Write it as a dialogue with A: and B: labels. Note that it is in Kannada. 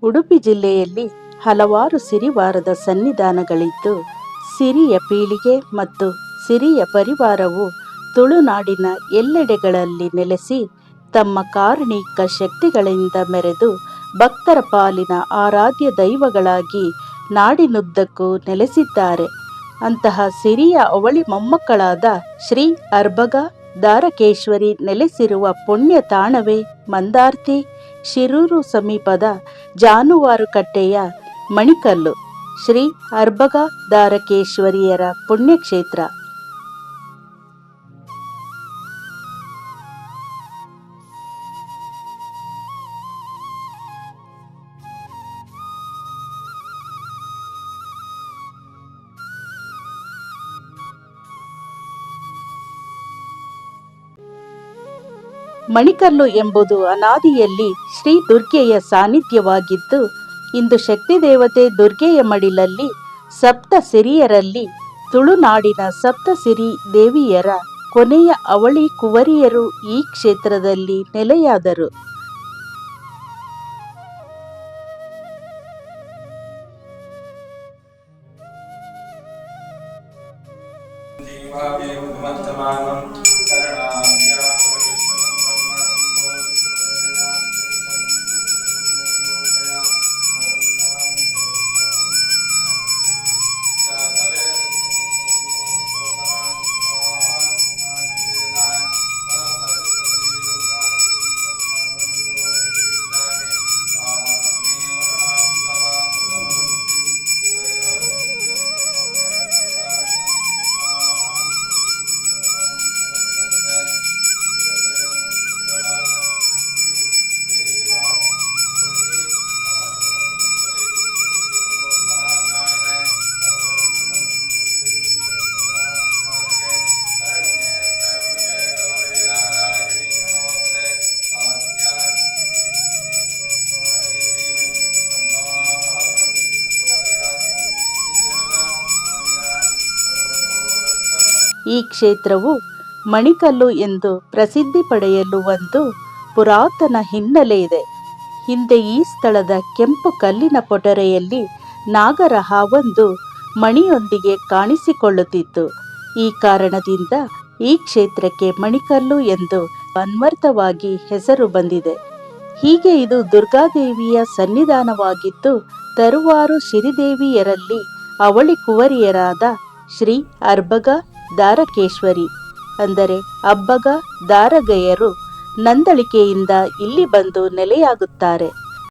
A: ಉಡುಪಿ ಜಿಲ್ಲೆಯಲ್ಲಿ ಹಲವಾರು ಸಿರಿವಾರದ ಸನ್ನಿಧಾನಗಳಿದ್ದು, ಸಿರಿಯ ಪೀಳಿಗೆ ಮತ್ತು ಸಿರಿಯ ಪರಿವಾರವು ತುಳುನಾಡಿನ ಎಲ್ಲೆಡೆಗಳಲ್ಲಿ ನೆಲೆಸಿ ತಮ್ಮ ಕಾರುಣಿಕ ಶಕ್ತಿಗಳಿಂದ ಮೆರೆದು ಭಕ್ತರ ಪಾಲಿನ ಆರಾಧ್ಯ ದೈವಗಳಾಗಿ ನಾಡಿನುದ್ದಕ್ಕೂ ನೆಲೆಸಿದ್ದಾರೆ. ಅಂತಹ ಸಿರಿಯ ಅವಳಿ ಮೊಮ್ಮಕ್ಕಳಾದ ಶ್ರೀ ಅರ್ಬಗ ದಾರಕೇಶ್ವರಿ ನೆಲೆಸಿರುವ ಪುಣ್ಯ ತಾಣವೇ ಮಂದಾರ್ತಿ, ಶಿರೂರು ಸಮೀಪದ ಜಾನುವಾರುಕಟ್ಟೆಯ ಮಣಿಕಲ್ಲು. ಶ್ರೀ ಅರ್ಬಗ ದಾರಕೇಶ್ವರಿಯರ ಪುಣ್ಯಕ್ಷೇತ್ರ. ಮಣಿಕಲ್ಲು ಎಂಬುದು ಅನಾದಿಯಲ್ಲಿ ಶ್ರೀ ದುರ್ಗೆಯ ಸಾನ್ನಿಧ್ಯವಾಗಿದ್ದು, ಇಂದು ಶಕ್ತಿ ದೇವತೆ ದುರ್ಗೆಯ ಮಡಿಲಲ್ಲಿ ಸಪ್ತ ಸಿರಿಯರಲ್ಲಿ ತುಳುನಾಡಿನ ಸಪ್ತಸಿರಿ ದೇವಿಯರ ಕೊನೆಯ ಅವಳಿ ಕುವರಿಯರು ಈ ಕ್ಷೇತ್ರದಲ್ಲಿ ನೆಲೆಯಾದರು. ಈ ಕ್ಷೇತ್ರವು ಮಣಿಕಲ್ಲು ಎಂದು ಪ್ರಸಿದ್ಧಿ ಪಡೆಯಲು ಒಂದು ಪುರಾತನ ಹಿನ್ನೆಲೆ ಇದೆ. ಹಿಂದೆ ಈ ಸ್ಥಳದ ಕೆಂಪು ಕಲ್ಲಿನ ಪೊಟರೆಯಲ್ಲಿ ನಾಗರ ಹಾವೊಂದು ಮಣಿಯೊಂದಿಗೆ ಕಾಣಿಸಿಕೊಳ್ಳುತ್ತಿತ್ತು. ಈ ಕಾರಣದಿಂದ ಈ ಕ್ಷೇತ್ರಕ್ಕೆ ಮಣಿಕಲ್ಲು ಎಂದು ಅನ್ವರ್ಥವಾಗಿ ಹೆಸರು ಬಂದಿದೆ. ಹೀಗೆ ಇದು ದುರ್ಗಾದೇವಿಯ ಸನ್ನಿಧಾನವಾಗಿದ್ದು, ತರುವಾರು ಸಿರಿದೇವಿಯರಲ್ಲಿ ಅವಳಿ ಕುವರಿಯರಾದ ಶ್ರೀ ಅರ್ಬಗ ದಾರಕೇಶ್ವರಿ ಅಂದರೆ ಅಬ್ಬಗ ದಾರಗೆಯರು ನಂದಳಿಕೆಯಿಂದ ಇಲ್ಲಿ ಬಂದು ನೆಲೆಯಾಗುತ್ತಾರೆ.